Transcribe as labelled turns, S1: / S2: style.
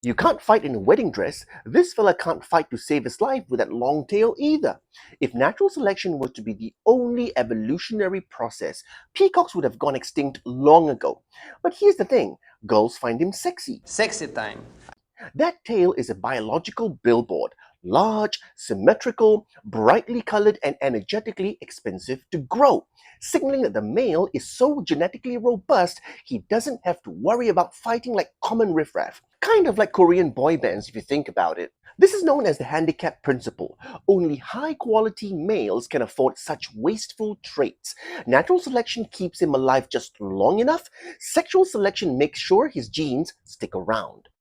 S1: You can't fight in a wedding dress. This fella can't fight to save his life with that long tail either. If natural selection was to be the only evolutionary process, peacocks would have gone extinct long ago. But here's the thing, girls find him sexy.
S2: Sexy time.
S1: That tail is a biological billboard. Large, symmetrical, brightly colored, and energetically expensive to grow, signaling that the male is so genetically robust he doesn't have to worry about fighting like common riffraff. Kind of like Korean boy bands if you think about it. This is known as the handicap principle. Only high quality males can afford such wasteful traits. Natural selection keeps him alive just long enough. Sexual selection makes sure his genes stick around.